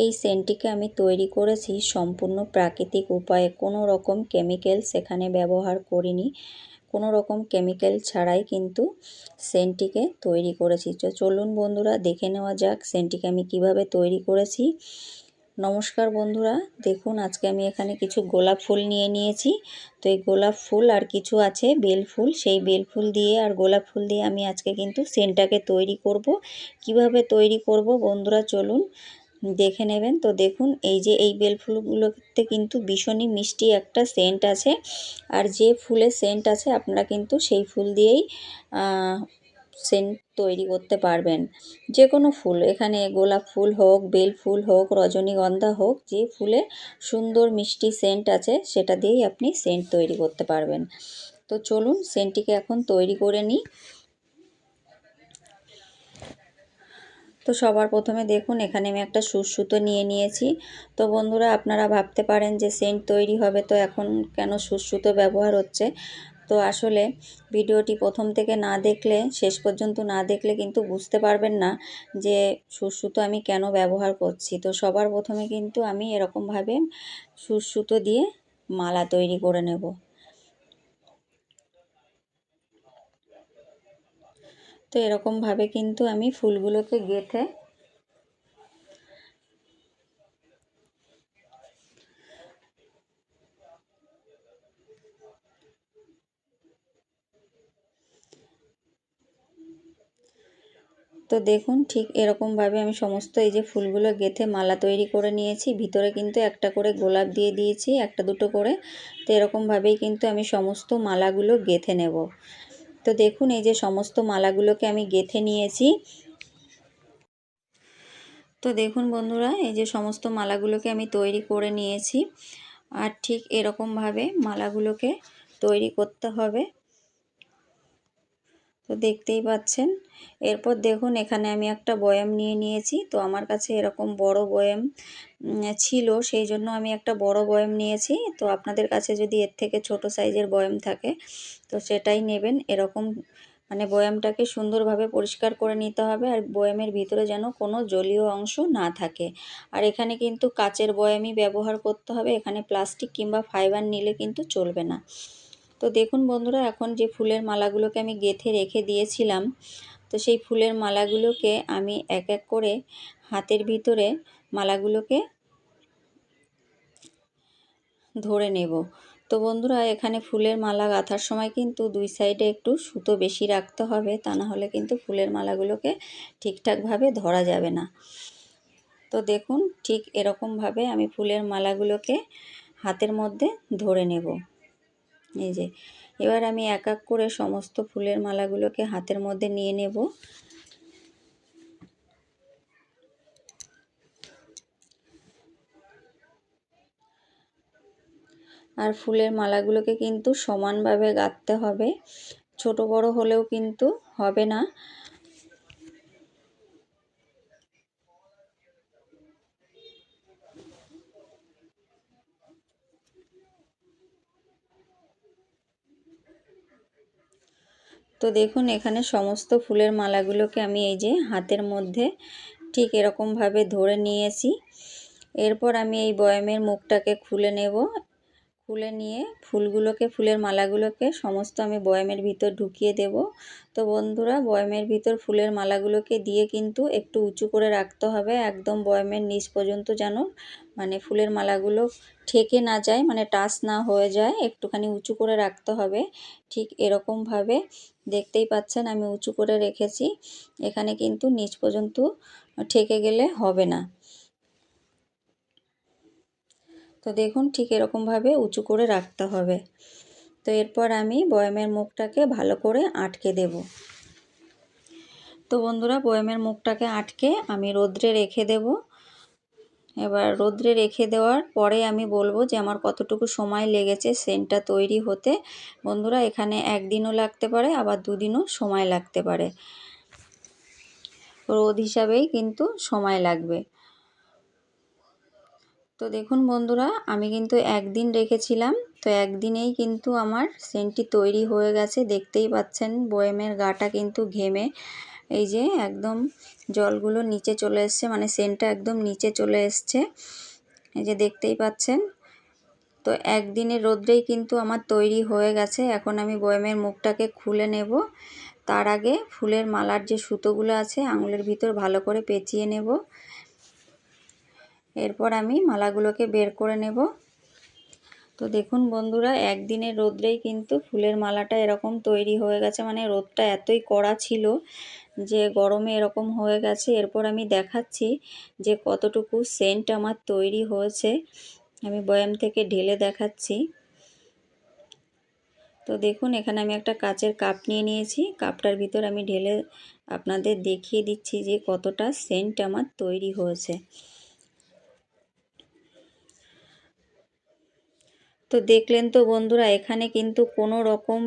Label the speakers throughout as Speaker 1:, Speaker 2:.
Speaker 1: এই সেন্টটিকে আমি তৈরি করেছি সম্পূর্ণ প্রাকৃতিক উপায়ে, কোনো রকম কেমিক্যাল সেখানে ব্যবহার করিনি। কোনো রকম কেমিক্যাল ছাড়াই কিন্তু সেন্টটিকে তৈরি করেছি। তো চলুন বন্ধুরা দেখে নেওয়া যাক সেন্টটিকে আমি কিভাবে তৈরি করেছি। নমস্কার বন্ধুরা, দেখুন আজকে আমি এখানে কিছু গোলাপ ফুল নিয়ে নিয়েছি। তো এই গোলাপ ফুল আর কিছু আছে বেল ফুল, সেই বেল ফুল দিয়ে আর গোলাপ ফুল দিয়ে আমি আজকে কিন্তু সেন্টটাকে তৈরি করব। কিভাবে তৈরি করব বন্ধুরা চলুন দেখে নেবেন। তো দেখুন এই যে এই বেল ফুলগুলোতে কিন্তু ভীষণই মিষ্টি একটা সেন্ট আছে, আর যে ফুলের সেন্ট আছে আপনারা কিন্তু সেই ফুল দিয়েই সেন্ট তৈরি করতে পারবেন। যে কোনো ফুল, এখানে গোলাপ ফুল হোক, বেল ফুল হোক, রজনীগন্ধা হোক, যে ফুলে সুন্দর মিষ্টি সেন্ট আছে সেটা দিয়েই আপনি সেন্ট তৈরি করতে পারবেন। তো চলুন সেন্টটিকে এখন তৈরি করে নিই। তো সবার প্রথমে দেখুন এখানে আমি একটা সুতো নিয়ে নিয়েছি। তো বন্ধুরা আপনারা ভাবতে পারেন যে সেন্ট তৈরি হবে তো এখন কেন সুতো ব্যবহার হচ্ছে। তো আসলে ভিডিওটি প্রথম থেকে না দেখলে, শেষ পর্যন্ত না দেখলে কিন্তু বুঝতে পারবেন না যে সুতো আমি কেন ব্যবহার করছি। তো সবার প্রথমে কিন্তু আমি এরকমভাবে সুতো দিয়ে মালা তৈরি করে নেব। তো এরকমভাবে কিন্তু আমি ফুলগুলোকে গেঁথে তো দেখুন ঠিক এরকমভাবে আমি সমস্ত এই যে ফুলগুলো গেঁথে মালা তৈরি করে নিয়েছি। ভিতরে কিন্তু একটা করে গোলাপ দিয়ে দিয়েছি, একটা দুটো করে। তো এরকমভাবেই কিন্তু আমি সমস্ত মালাগুলো গেঁথে নেব। তো দেখুন এই যে সমস্ত মালাগুলোকে আমি গেঁথে নিয়েছি। তো দেখুন বন্ধুরা এই যে সমস্ত মালাগুলোকে আমি তৈরি করে নিয়েছি, আর ঠিক এরকমভাবে মালাগুলোকে তৈরি করতে হবে। তো দেখতেই পাচ্ছেন। এরপর দেখুন এখানে আমি একটা বয়াম নিয়ে নিয়েছি। তো আমার কাছে এরকম বড় বয়াম ছিল, সেই জন্য আমি একটা বড় বয়াম নিয়েছি। তো আপনাদের কাছে যদি এর থেকে ছোট সাইজের বয়াম থাকে তো সেটাই নেবেন। এরকম মানে বয়ামটাকে সুন্দরভাবে পরিষ্কার করে নিতে হবে, আর বয়ামের ভিতরে যেন কোনো জলীয় অংশ না থাকে। আর এখানে কিন্তু কাচের বয়ামই ব্যবহার করতে হবে, এখানে প্লাস্টিক কিংবা ফাইবার নিলে কিন্তু চলবে না। তো দেখুন বন্ধুরা এখন যে ফুলের মালাগুলোকে আমি গেঁথে রেখে দিয়েছিলাম, তো সেই ফুলের মালাগুলোকে আমি এক এক করে হাতের ভিতরে মালাগুলোকে ধরে নেব। তো বন্ধুরা এখানে ফুলের মালা গাঁথার সময় কিন্তু দুই সাইডে একটু সুতো বেশি রাখতে হবে, তা না হলে কিন্তু ফুলের মালাগুলোকে ঠিকঠাকভাবে ধরা যাবে না। তো দেখুন ঠিক এরকমভাবে আমি ফুলের মালাগুলোকে হাতের মধ্যে ধরে নেব। এই যে এবার আমি এক এক করে সমস্ত ফুলের মালাগুলোকে হাতের মধ্যে নিয়ে নেব। আর ফুলের মালাগুলোকে কিন্তু সমানভাবে গাঁথতে হবে, ছোট বড় হলেও কিন্তু হবে না। তো দেখুন এখানে সমস্ত ফুলের মালাগুলোকে আমি এই যে হাতের মধ্যে ঠিক এরকমভাবে ধরে নিয়েছি। এরপর আমি এই বয়ামের মুখটাকে খুলে নেব। খুলে নিয়ে ফুলের মালাগুলোকে সমস্ত আমি বয়ামের ভিতর ঢুকিয়ে দেব। তো বন্ধুরা বয়ামের ভিতর ফুলের মালাগুলোকে দিয়ে কিন্তু একটু উঁচু করে রাখতে হবে, একদম বয়ামের নিচ পর্যন্ত যেন মানে ফুলের মালাগুলো ঠেকে না যায়, মানে টাচ না হয়ে যায়, একটুখানি উঁচু করে রাখতে হবে। ঠিক এরকমভাবে দেখতেই পাচ্ছেন আমি উঁচু করে রেখেছি, এখানে কিন্তু নিচ পর্যন্ত ঠেকে গেলে হবে না। তো দেখুন ঠিক এরকমভাবে উঁচু করে রাখতে হবে। তো এরপর আমি বয়ামের মুখটাকে ভালো করে আটকে দেব। তো বন্ধুরা বয়ামের মুখটাকে আটকে আমি রোদ্রে রেখে দেব। এবার রোদ্রে রেখে দেওয়ার পরে আমি বলবো যে আমার কতটুকু সময় লেগেছে সেন্টটা তৈরি হতে। বন্ধুরা এখানে একদিনও লাগতে পারে, আবার দুদিনও সময় লাগতে পারে, রোদ হিসাবেই কিন্তু সময় লাগবে। তো দেখুন বন্ধুরা আমি কিন্তু একদিন রেখেছিলাম, তো একদিনেই কিন্তু আমার সেন্টটি তৈরি হয়ে গেছে। দেখতেই পাচ্ছেন বয়ামের গাটা কিন্তু ঘেমে এই যে একদম জলগুলো নিচে চলে এসছে, মানে সেন্টটা একদম নিচে চলে এসছে, এই যে দেখতেই পাচ্ছেন। তো একদিনের রোদ্রেই কিন্তু আমার তৈরি হয়ে গেছে। এখন আমি বয়ামের মুখটাকে খুলে নেব। তার আগে ফুলের মালার যে সুতোগুলো আছে আঙুলের ভিতর ভালো করে পেঁচিয়ে নেব। এরপর আমি মালাগুলোকে বের করে নেব। তো দেখুন বন্ধুরা, একদিনের রোদ্রেই কিন্তু ফুলের মালাটা এরকম তৈরি হয়ে গেছে, মানে রোদটা এতই কড়া ছিল যে গরমে এরকম হয়ে গেছে। এরপর আমি দেখাচ্ছি যে কতটুকু সেন্ট আমার তৈরি হয়েছে, আমি বয়াম থেকে ঢেলে দেখাচ্ছি। তো দেখুন, এখানে আমি একটা কাচের কাপ নিয়ে নিয়েছি, কাপটার ভিতর আমি ঢেলে আপনাদের দেখিয়ে দিচ্ছি যে কতটা সেন্ট আমার তৈরি হয়েছে। তো দেখলেন তো বন্ধুরা, এখানে কিন্তু কোনো রকম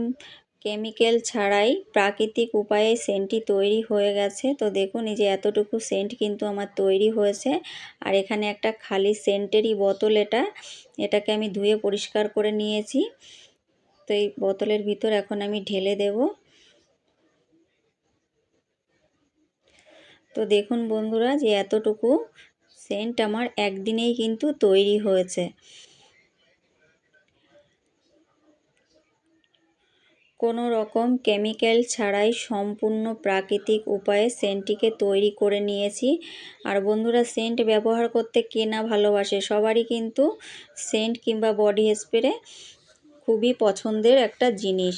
Speaker 1: কেমিক্যাল ছাড়াই প্রাকৃতিক উপায়ে সেন্টটি তৈরি হয়ে গেছে। তো দেখুন, এই যে এতটুকু সেন্ট কিন্তু আমার তৈরি হয়েছে। আর এখানে একটা খালি সেন্টেরই বোতল, এটাকে আমি ধুয়ে পরিষ্কার করে নিয়েছি। তো এই বোতলের ভিতর এখন আমি ঢেলে দেব। তো দেখুন বন্ধুরা, যে এতটুকু সেন্ট আমার একদিনেই কিন্তু তৈরি হয়েছে। কোনো রকম কেমিক্যাল ছাড়াই সম্পূর্ণ প্রাকৃতিক উপায়ে সেন্টটিকে তৈরি করে নিয়েছি। আর বন্ধুরা, সেন্ট ব্যবহার করতে কে না ভালোবাসে, সবারই কিন্তু সেন্ট কিংবা বডি স্প্রে খুবই পছন্দের একটা জিনিস।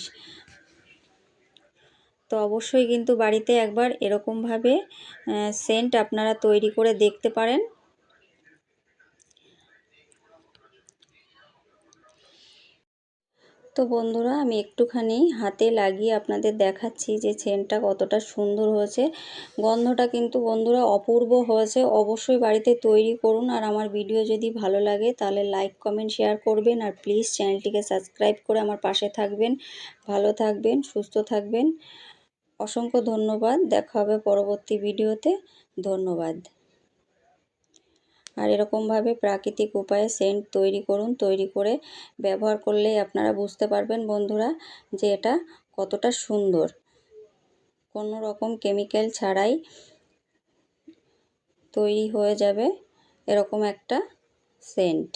Speaker 1: তো অবশ্যই কিন্তু বাড়িতে একবার এরকমভাবে সেন্ট আপনারা তৈরি করে দেখতে পারেন। তো বন্ধুরা, আমি একটুখানি হাতে লাগিয়ে আপনাদের দেখাচ্ছি যে সেন্টটা কতটা সুন্দর হয়েছে। গন্ধটা কিন্তু বন্ধুরা অপূর্ব হয়েছে। অবশ্যই বাড়িতে তৈরি করুন। আর আমার ভিডিও যদি ভালো লাগে তাহলে লাইক কমেন্ট শেয়ার করবেন। আর প্লিজ চ্যানেলটিকে সাবস্ক্রাইব করে আমার পাশে থাকবেন। ভালো থাকবেন, সুস্থ থাকবেন। অসংখ্য ধন্যবাদ। দেখা হবে পরবর্তী ভিডিওতে। ধন্যবাদ। আর এরকমভাবে প্রাকৃতিক উপায়ে সেন্ট তৈরি করুন, তৈরি করে ব্যবহার করলেই আপনারা বুঝতে পারবেন বন্ধুরা যে এটা কতটা সুন্দর। কোনো রকম কেমিক্যাল ছাড়াই তৈরি হয়ে যাবে এরকম একটা সেন্ট।